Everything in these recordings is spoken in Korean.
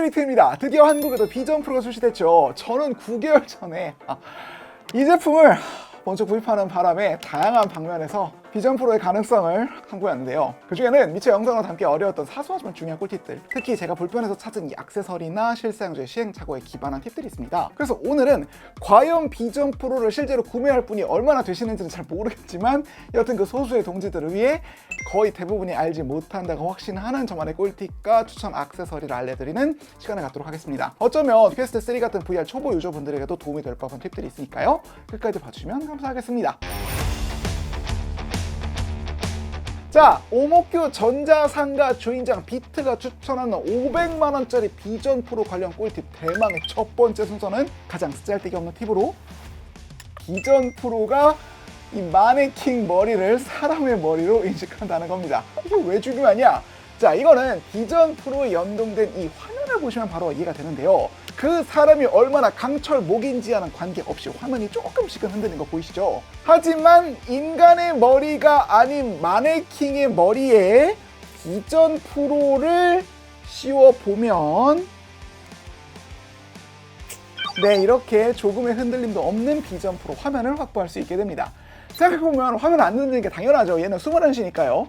컴팩트입니다. 드디어 한국에도 비전 프로가 출시됐죠. 저는 9개월 전에 이 제품을 먼저 구입하는 바람에 다양한 방면에서 비전 프로의 가능성을 탐구했는데요. 그 중에는 미처 영상으로 담기 어려웠던 사소하지만 중요한 꿀팁들, 특히 제가 불편해서 찾은 이 액세서리나 실사용자의 시행착오에 기반한 팁들이 있습니다. 그래서 오늘은 과연 비전 프로를 실제로 구매할 분이 얼마나 되시는지는 잘 모르겠지만 여튼 그 소수의 동지들을 위해 거의 대부분이 알지 못한다고 확신하는 저만의 꿀팁과 추천 액세서리를 알려드리는 시간을 갖도록 하겠습니다. 어쩌면 퀘스트 3 같은 VR 초보 유저분들에게도 도움이 될 법한 팁들이 있으니까요. 끝까지 봐주시면 감사하겠습니다. 자, 오목규 전자상가 주인장 비트가 추천하는 500만원짜리 비전 프로 관련 꿀팁 대망의 첫 번째 순서는 가장 쓰잘데기 없는 팁으로 비전 프로가 이 마네킹 머리를 사람의 머리로 인식한다는 겁니다. 이게 왜 중요하냐? 자, 이거는 비전 프로에 연동된 이 화면을 보시면 바로 이해가 되는데요. 그 사람이 얼마나 강철목인지와는 관계없이 화면이 조금씩은 흔드는 거 보이시죠? 하지만 인간의 머리가 아닌 마네킹의 머리에 비전 프로를 씌워보면 네, 이렇게 조금의 흔들림도 없는 비전 프로 화면을 확보할 수 있게 됩니다. 생각해보면 화면 안 흔드는 게 당연하죠. 얘는 숨어난시니까요.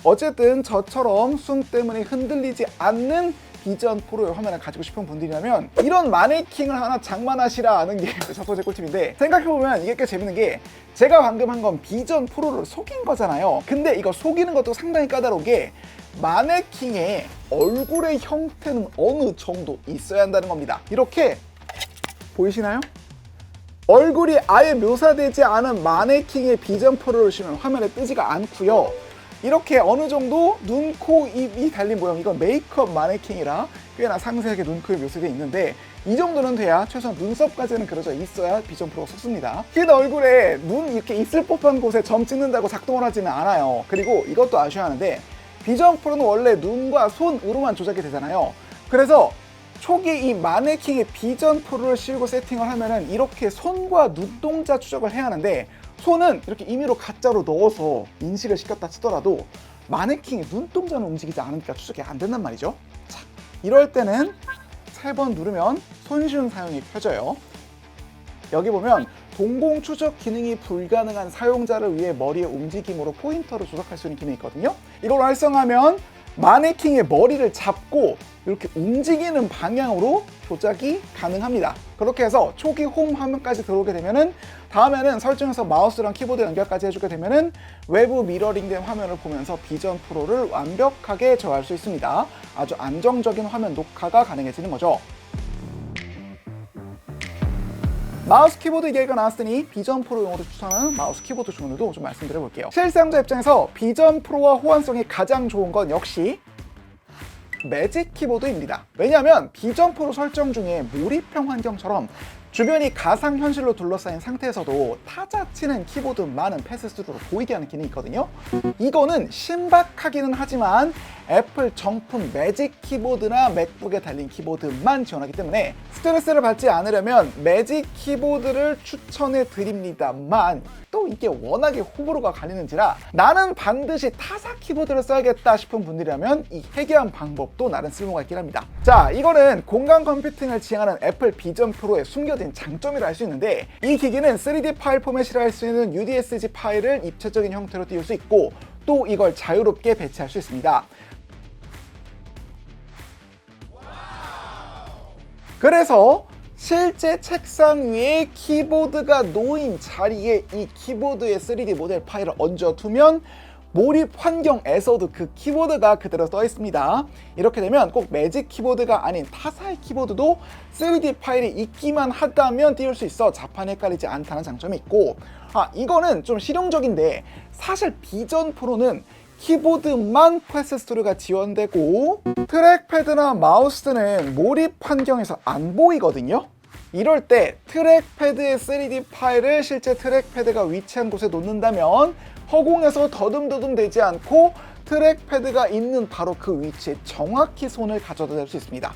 어쨌든 저처럼 숨 때문에 흔들리지 않는 비전 프로의 화면을 가지고 싶은 분들이라면 이런 마네킹을 하나 장만하시라 하는 게 첫 번째 꿀팁인데, 생각해보면 이게 꽤 재밌는 게 제가 방금 한 건 비전 프로를 속인 거잖아요. 근데 이거 속이는 것도 상당히 까다로운 게 마네킹의 얼굴의 형태는 어느 정도 있어야 한다는 겁니다. 이렇게 보이시나요? 얼굴이 아예 묘사되지 않은 마네킹의 비전 프로를 씌우면 화면에 뜨지가 않고요. 이렇게 어느 정도 눈, 코, 입이 달린 모양, 이건 메이크업 마네킹이라 꽤나 상세하게 눈, 코에 묘사되어 있는데 이 정도는 돼야 최소한 눈썹까지는 그려져 있어야 비전 프로가 속습니다. 흰 얼굴에 눈 이렇게 있을 법한 곳에 점 찍는다고 작동을 하지는 않아요. 그리고 이것도 아셔야 하는데 비전 프로는 원래 눈과 손으로만 조작이 되잖아요. 그래서 초기 이 마네킹의 비전 프로를 씌우고 세팅을 하면은 이렇게 손과 눈동자 추적을 해야 하는데 손은 이렇게 임의로 가짜로 넣어서 인식을 시켰다 치더라도 마네킹의 눈동자는 움직이지 않으니까 추적이 안 된단 말이죠. 자, 이럴 때는 3번 누르면 손쉬운 사용이 켜져요. 여기 보면 동공 추적 기능이 불가능한 사용자를 위해 머리의 움직임으로 포인터를 조작할 수 있는 기능이 있거든요. 이걸 활성화하면 마네킹의 머리를 잡고 이렇게 움직이는 방향으로 조작이 가능합니다. 그렇게 해서 초기 홈 화면까지 들어오게 되면은 다음에는 설정에서 마우스랑 키보드 연결까지 해주게 되면은 외부 미러링된 화면을 보면서 비전 프로를 완벽하게 저할 수 있습니다. 아주 안정적인 화면 녹화가 가능해지는 거죠. 마우스 키보드 얘기가 나왔으니 비전 프로용으로 추천하는 마우스 키보드 종류도 좀 말씀드려 볼게요. 실사용자 입장에서 비전 프로와 호환성이 가장 좋은 건 역시 매직 키보드입니다. 왜냐하면 비전 프로 설정 중에 몰입형 환경처럼 주변이 가상현실로 둘러싸인 상태에서도 타자 치는 키보드만은 패스스루로 보이게 하는 기능이 있거든요. 이거는 신박하기는 하지만 애플 정품 매직 키보드나 맥북에 달린 키보드만 지원하기 때문에 스트레스를 받지 않으려면 매직 키보드를 추천해 드립니다만 또 이게 워낙에 호불호가 갈리는지라 나는 반드시 타사 키보드를 써야겠다 싶은 분들이라면 이 해결한 방법도 나름 쓸모가 있긴 합니다. 자, 이거는 공간 컴퓨팅을 지향하는 애플 비전 프로의 숨겨진 장점이라 할 수 있는데 이 기기는 3D 파일 포맷이라 할 수 있는 UDSG 파일을 입체적인 형태로 띄울 수 있고 또 이걸 자유롭게 배치할 수 있습니다. 그래서 실제 책상 위에 키보드가 놓인 자리에 이 키보드의 3D 모델 파일을 얹어두면 몰입 환경에서도 그 키보드가 그대로 떠 있습니다. 이렇게 되면 꼭 매직 키보드가 아닌 타사의 키보드도 3D 파일이 있기만 하다면 띄울 수 있어 자판이 헷갈리지 않다는 장점이 있고, 이거는 좀 실용적인데 사실 비전 프로는 키보드만 패스스루가 지원되고 트랙패드나 마우스는 몰입 환경에서 안 보이거든요. 이럴 때 트랙패드의 3D 파일을 실제 트랙패드가 위치한 곳에 놓는다면 허공에서 더듬더듬 되지 않고 트랙패드가 있는 바로 그 위치에 정확히 손을 가져다 댈 수 있습니다.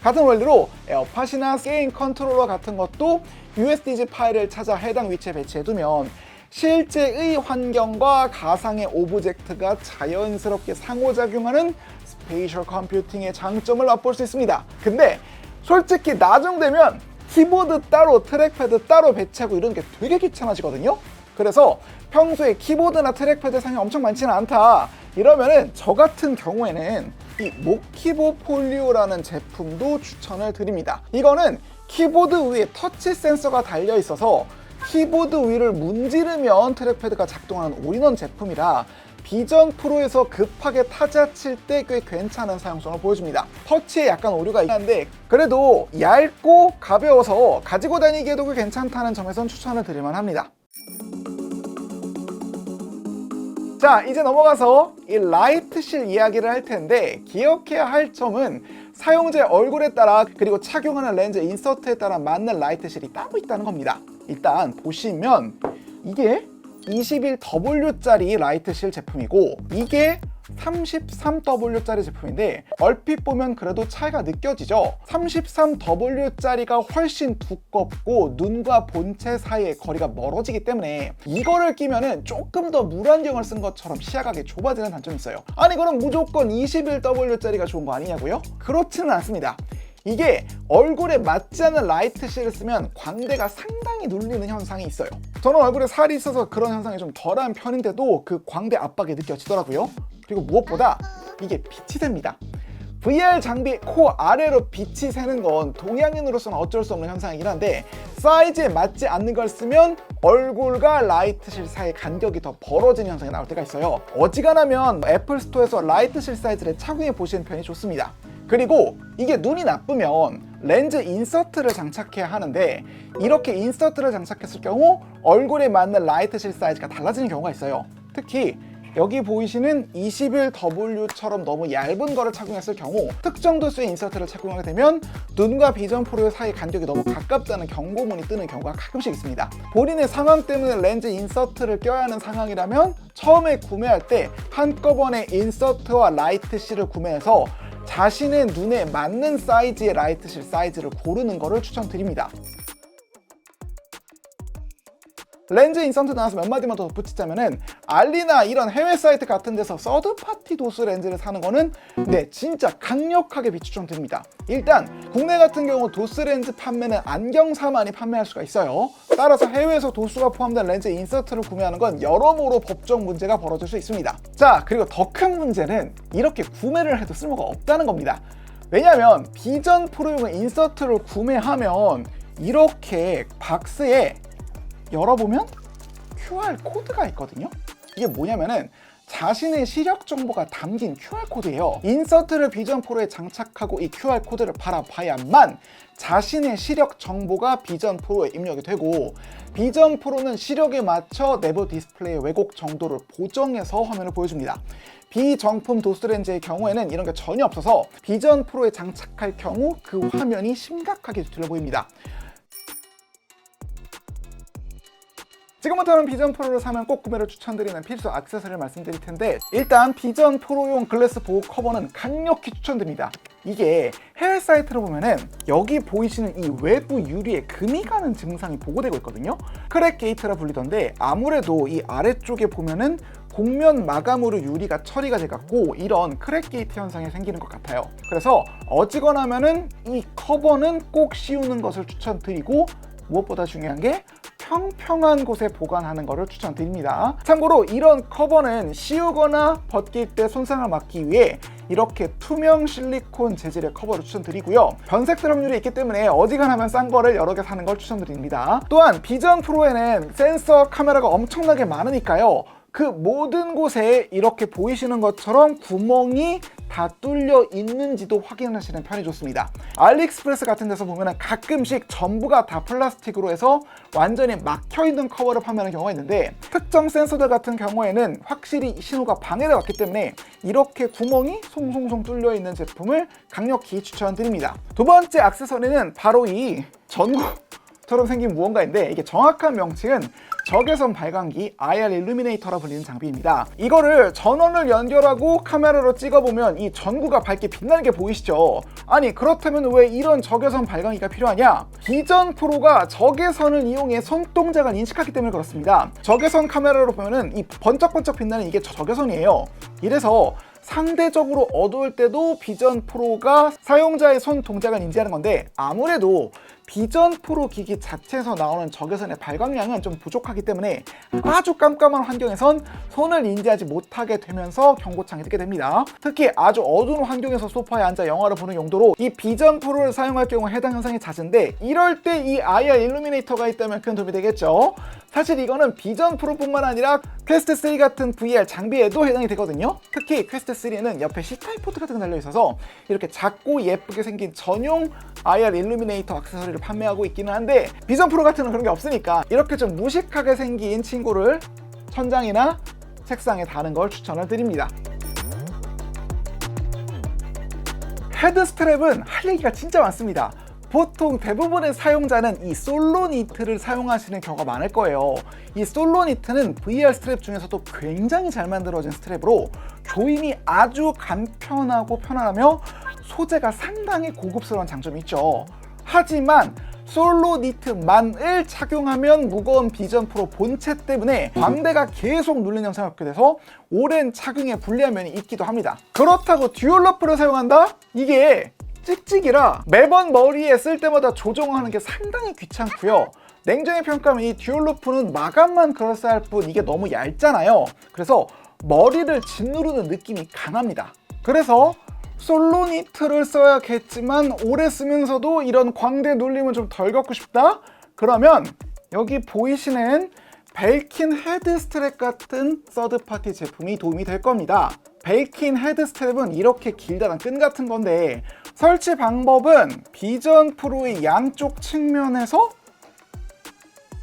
같은 원리로 에어팟이나 게임 컨트롤러 같은 것도 USDG 파일을 찾아 해당 위치에 배치해두면 실제의 환경과 가상의 오브젝트가 자연스럽게 상호작용하는 스페이셜 컴퓨팅의 장점을 맛볼 수 있습니다. 근데 솔직히 나중 되면 키보드 따로 트랙패드 따로 배치하고 이런 게 되게 귀찮아지거든요. 그래서 평소에 키보드나 트랙패드 사용이 엄청 많지는 않다 이러면은 저 같은 경우에는 이 모키보 폴리오라는 제품도 추천을 드립니다. 이거는 키보드 위에 터치 센서가 달려 있어서 키보드 위를 문지르면 트랙패드가 작동하는 올인원 제품이라 비전 프로에서 급하게 타자 칠 때 꽤 괜찮은 사용성을 보여줍니다. 터치에 약간 오류가 있긴 한데 그래도 얇고 가벼워서 가지고 다니기에도 꽤 괜찮다는 점에선 추천을 드릴만 합니다. 자, 이제 넘어가서 이 라이트실 이야기를 할 텐데 기억해야 할 점은 사용자의 얼굴에 따라 그리고 착용하는 렌즈 인서트에 따라 맞는 라이트실이 따로 있다는 겁니다. 일단 보시면 이게 21W짜리 라이트실 제품이고 이게 33W짜리 제품인데 얼핏 보면 그래도 차이가 느껴지죠. 33W짜리가 훨씬 두껍고 눈과 본체 사이의 거리가 멀어지기 때문에 이거를 끼면은 조금 더 물안경을 쓴 것처럼 시야각이 좁아지는 단점이 있어요. 아니 그럼 무조건 21W짜리가 좋은 거 아니냐고요? 그렇지는 않습니다. 이게 얼굴에 맞지 않는 라이트실을 쓰면 광대가 상당히 눌리는 현상이 있어요. 저는 얼굴에 살이 있어서 그런 현상이 좀 덜한 편인데도 그 광대 압박이 느껴지더라고요. 그리고 무엇보다 이게 빛이 셉니다. VR 장비 코 아래로 빛이 새는 건 동양인으로서는 어쩔 수 없는 현상이긴 한데 사이즈에 맞지 않는 걸 쓰면 얼굴과 라이트실 사이의 간격이 더 벌어지는 현상이 나올 때가 있어요. 어지간하면 애플 스토어에서 라이트실 사이즈를 착용해 보시는 편이 좋습니다. 그리고 이게 눈이 나쁘면 렌즈 인서트를 장착해야 하는데 이렇게 인서트를 장착했을 경우 얼굴에 맞는 라이트실 사이즈가 달라지는 경우가 있어요. 특히 여기 보이시는 21W처럼 너무 얇은 거를 착용했을 경우 특정 도수의 인서트를 착용하게 되면 눈과 비전 프로의 사이 간격이 너무 가깝다는 경고문이 뜨는 경우가 가끔씩 있습니다. 본인의 상황 때문에 렌즈 인서트를 껴야 하는 상황이라면 처음에 구매할 때 한꺼번에 인서트와 라이트실을 구매해서 자신의 눈에 맞는 사이즈의 라이트실 사이즈를 고르는 것을 추천드립니다. 렌즈 인서트 나와서 몇 마디만 더 덧붙이자면은 알리나 이런 해외 사이트 같은 데서 서드파티 도수 렌즈를 사는 거는 진짜 강력하게 비추천드립니다. 일단 국내 같은 경우 도수 렌즈 판매는 안경사만이 판매할 수가 있어요. 따라서 해외에서 도수가 포함된 렌즈 인서트를 구매하는 건 여러모로 법적 문제가 벌어질 수 있습니다. 자, 그리고 더 큰 문제는 이렇게 구매를 해도 쓸모가 없다는 겁니다. 왜냐하면 비전 프로용 인서트를 구매하면 이렇게 박스에 열어보면 QR 코드가 있거든요. 이게 뭐냐면은 자신의 시력 정보가 담긴 QR 코드예요. 인서트를 비전 프로에 장착하고 이 QR 코드를 바라봐야만 자신의 시력 정보가 비전 프로에 입력이 되고 비전 프로는 시력에 맞춰 내부 디스플레이의 왜곡 정도를 보정해서 화면을 보여줍니다. 비정품 도수 렌즈의 경우에는 이런 게 전혀 없어서 비전 프로에 장착할 경우 그 화면이 심각하게 뒤틀려 보입니다. 지금부터는 비전 프로를 사면 꼭 구매를 추천드리는 필수 액세서리를 말씀드릴 텐데 일단 비전 프로용 글래스 보호 커버는 강력히 추천드립니다. 이게 해외 사이트를 보면은 여기 보이시는 이 외부 유리에 금이 가는 증상이 보고되고 있거든요. 크랙 게이트라 불리던데 아무래도 이 아래쪽에 보면은 곡면 마감으로 유리가 처리가 돼갖고 이런 크랙 게이트 현상이 생기는 것 같아요. 그래서 어지간하면은 이 커버는 꼭 씌우는 것을 추천드리고 무엇보다 중요한 게 평평한 곳에 보관하는 것을 추천드립니다. 참고로 이런 커버는 씌우거나 벗길 때 손상을 막기 위해 이렇게 투명 실리콘 재질의 커버를 추천드리고요. 변색될 확률이 있기 때문에 어지간하면 싼 거를 여러 개 사는 걸 추천드립니다. 또한 비전 프로에는 센서 카메라가 엄청나게 많으니까요. 그 모든 곳에 이렇게 보이시는 것처럼 구멍이 다 뚫려 있는지도 확인하시는 편이 좋습니다. 알리익스프레스 같은 데서 보면 가끔씩 전부가 다 플라스틱으로 해서 완전히 막혀있는 커버를 판매하는 경우가 있는데 특정 센서들 같은 경우에는 확실히 신호가 방해되어 왔기 때문에 이렇게 구멍이 송송송 뚫려 있는 제품을 강력히 추천드립니다. 두 번째 액세서리는 바로 이 전구처럼 생긴 무언가인데 이게 정확한 명칭은 적외선 발광기 IR 일루미네이터라 불리는 장비입니다. 이거를 전원을 연결하고 카메라로 찍어보면 이 전구가 밝게 빛나는 게 보이시죠? 아니 그렇다면 왜 이런 적외선 발광기가 필요하냐? 비전 프로가 적외선을 이용해 손동작을 인식하기 때문에 그렇습니다. 적외선 카메라로 보면은 이 번쩍번쩍 빛나는 이게 적외선이에요. 이래서 상대적으로 어두울 때도 비전 프로가 사용자의 손 동작을 인지하는 건데, 아무래도 비전 프로 기기 자체에서 나오는 적외선의 발광량은 좀 부족하기 때문에 아주 깜깜한 환경에선 손을 인지하지 못하게 되면서 경고창이 뜨게 됩니다. 특히 아주 어두운 환경에서 소파에 앉아 영화를 보는 용도로 이 비전 프로를 사용할 경우 해당 현상이 잦은데, 이럴 때 이 IR 일루미네이터가 있다면 큰 도움이 되겠죠. 사실 이거는 비전 프로뿐만 아니라 퀘스트 3 같은 VR 장비에도 해당이 되거든요. 특히 퀘스트 3는 옆에 C타입 포트 같은 거 달려 있어서 이렇게 작고 예쁘게 생긴 전용 IR 일루미네이터 액세서리를 판매하고 있기는 한데, 비전 프로 같은 건 그런 게 없으니까 이렇게 좀 무식하게 생긴 친구를 천장이나 책상에 다는 걸 추천을 드립니다. 헤드 스트랩은 할 얘기가 진짜 많습니다. 보통 대부분의 사용자는 이 솔로니트를 사용하시는 경우가 많을 거예요. 이 솔로니트는 VR 스트랩 중에서도 굉장히 잘 만들어진 스트랩으로 조임이 아주 간편하고 편안하며 소재가 상당히 고급스러운 장점이 있죠. 하지만 솔로니트만을 착용하면 무거운 비전 프로 본체 때문에 광대가 계속 눌리는 현상을 겪게 돼서 오랜 착용에 불리한 면이 있기도 합니다. 그렇다고 듀얼러프를 사용한다? 이게 찍찍이라 매번 머리에 쓸 때마다 조정하는 게 상당히 귀찮고요. 냉정히 평가하면 이 듀얼루프는 마감만 그럴싸할 뿐 이게 너무 얇잖아요. 그래서 머리를 짓누르는 느낌이 강합니다. 그래서 솔로니트를 써야겠지만 오래 쓰면서도 이런 광대 눌림은 좀 덜 겪고 싶다? 그러면 여기 보이시는 벨킨 헤드 스트랩 같은 서드파티 제품이 도움이 될 겁니다. 벨킨 헤드 스트랩은 이렇게 길다란 끈 같은 건데, 설치 방법은 비전 프로의 양쪽 측면에서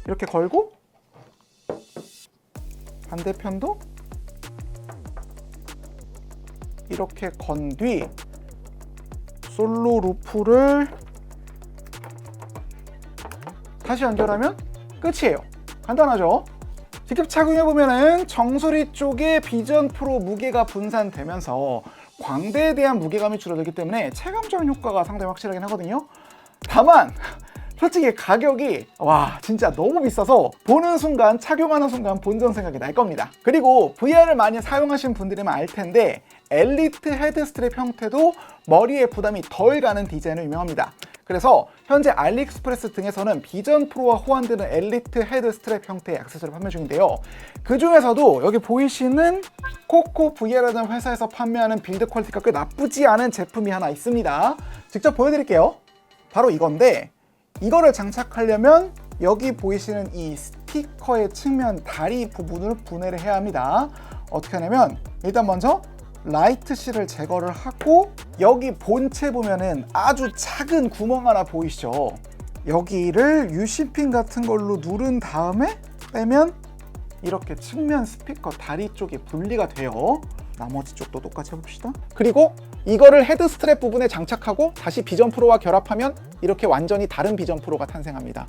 이렇게 걸고 반대편도 이렇게 건 뒤 솔로 루프를 다시 연결하면 끝이에요. 간단하죠? 직접 착용해보면은 정수리 쪽에 비전 프로 무게가 분산되면서 광대에 대한 무게감이 줄어들기 때문에 체감적인 효과가 상당히 확실하긴 하거든요. 다만 솔직히 가격이 진짜 너무 비싸서 보는 순간, 착용하는 순간 본전 생각이 날 겁니다. 그리고 VR을 많이 사용하신 분들이면 알 텐데 엘리트 헤드 스트랩 형태도 머리에 부담이 덜 가는 디자인으로 유명합니다. 그래서 현재 알리익스프레스 등에서는 비전 프로와 호환되는 엘리트 헤드 스트랩 형태의 액세서리를 판매 중인데요. 그 중에서도 여기 보이시는 코코 VR이라는 회사에서 판매하는 빌드 퀄리티가 꽤 나쁘지 않은 제품이 하나 있습니다. 직접 보여드릴게요. 바로 이건데, 이거를 장착하려면 여기 보이시는 이 스티커의 측면 다리 부분을 분해를 해야 합니다. 어떻게 하냐면 일단 먼저 라이트 실을 제거를 하고, 여기 본체 보면은 아주 작은 구멍 하나 보이시죠? 여기를 유시핀 같은 걸로 누른 다음에 빼면 이렇게 측면 스피커 다리 쪽이 분리가 돼요. 나머지 쪽도 똑같이 해봅시다. 그리고 이거를 헤드 스트랩 부분에 장착하고 다시 비전 프로와 결합하면 이렇게 완전히 다른 비전 프로가 탄생합니다.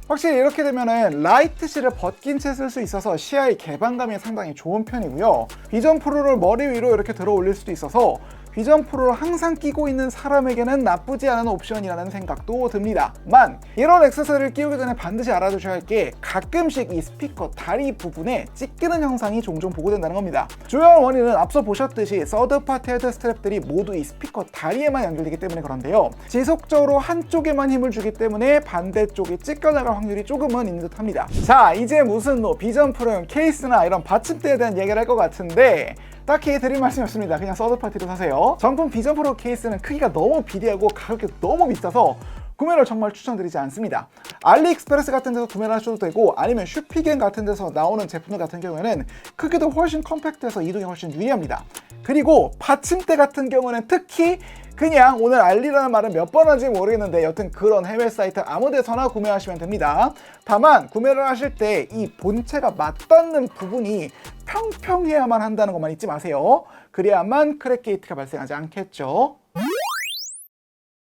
확실히 이렇게 되면은 라이트 실을 벗긴 채 쓸 수 있어서 시야의 개방감이 상당히 좋은 편이고요. 비전 프로를 머리 위로 이렇게 들어 올릴 수도 있어서 비전 프로를 항상 끼고 있는 사람에게는 나쁘지 않은 옵션이라는 생각도 듭니다. 만 이런 액세서리를 끼우기 전에 반드시 알아두셔야 할 게 가끔씩 이 스피커 다리 부분에 찌끄는 현상이 종종 보고된다는 겁니다. 주요한 원인은 앞서 보셨듯이 서드파티 헤드 스트랩들이 모두 이 스피커 다리에만 연결되기 때문에 그런데요. 지속적으로 한쪽에만 힘을 주기 때문에 반대쪽이 찌꺼나갈 확률이 조금은 있는 듯 합니다. 자, 이제 무슨 비전 프로용 케이스나 이런 받침대에 대한 얘기를 할 것 같은데 딱히 드릴 말씀이 없습니다. 그냥 서드파티로 사세요. 정품 비전 프로 케이스는 크기가 너무 비대하고 가격이 너무 비싸서 구매를 정말 추천드리지 않습니다. 알리익스프레스 같은 데서 구매를 하셔도 되고, 아니면 슈피겐 같은 데서 나오는 제품들 같은 경우에는 크기도 훨씬 컴팩트해서 이동이 훨씬 유리합니다. 그리고 받침대 같은 경우는 특히 그냥 오늘 알리라는 말을 몇 번 하는지 모르겠는데 여튼 그런 해외 사이트 아무 데서나 구매하시면 됩니다. 다만 구매를 하실 때 이 본체가 맞닿는 부분이 평평해야만 한다는 것만 잊지 마세요. 그래야만 크랙 게이트가 발생하지 않겠죠.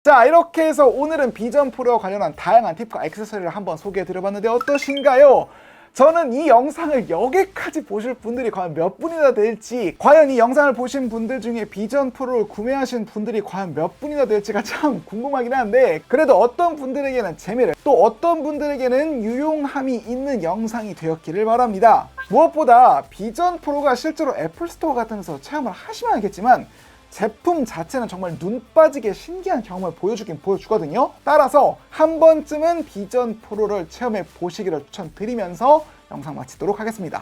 자, 이렇게 해서 오늘은 비전 프로와 관련한 다양한 팁과 액세서리를 한번 소개해 드려봤는데 어떠신가요? 저는 이 영상을 여기까지 보실 분들이 과연 몇 분이나 될지, 과연 이 영상을 보신 분들 중에 비전 프로를 구매하신 분들이 과연 몇 분이나 될지가 참 궁금하긴 한데, 그래도 어떤 분들에게는 재미를, 또 어떤 분들에게는 유용함이 있는 영상이 되었기를 바랍니다. 무엇보다 비전 프로가 실제로 애플 스토어 같은 데서 체험을 하시면 알겠지만 제품 자체는 정말 눈 빠지게 신기한 경험을 보여주긴 보여주거든요. 따라서 한 번쯤은 비전 프로를 체험해 보시기를 추천드리면서 영상 마치도록 하겠습니다.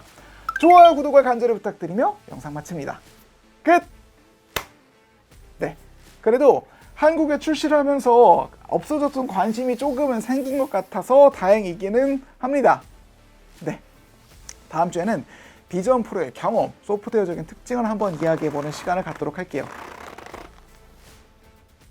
좋아요, 구독을 간절히 부탁드리며 영상 마칩니다. 끝! 네, 그래도 한국에 출시를 하면서 없어졌던 관심이 조금은 생긴 것 같아서 다행이기는 합니다. 네, 다음 주에는 비전 프로의 경험, 소프트웨어적인 특징을 한번 이야기해보는 시간을 갖도록 할게요.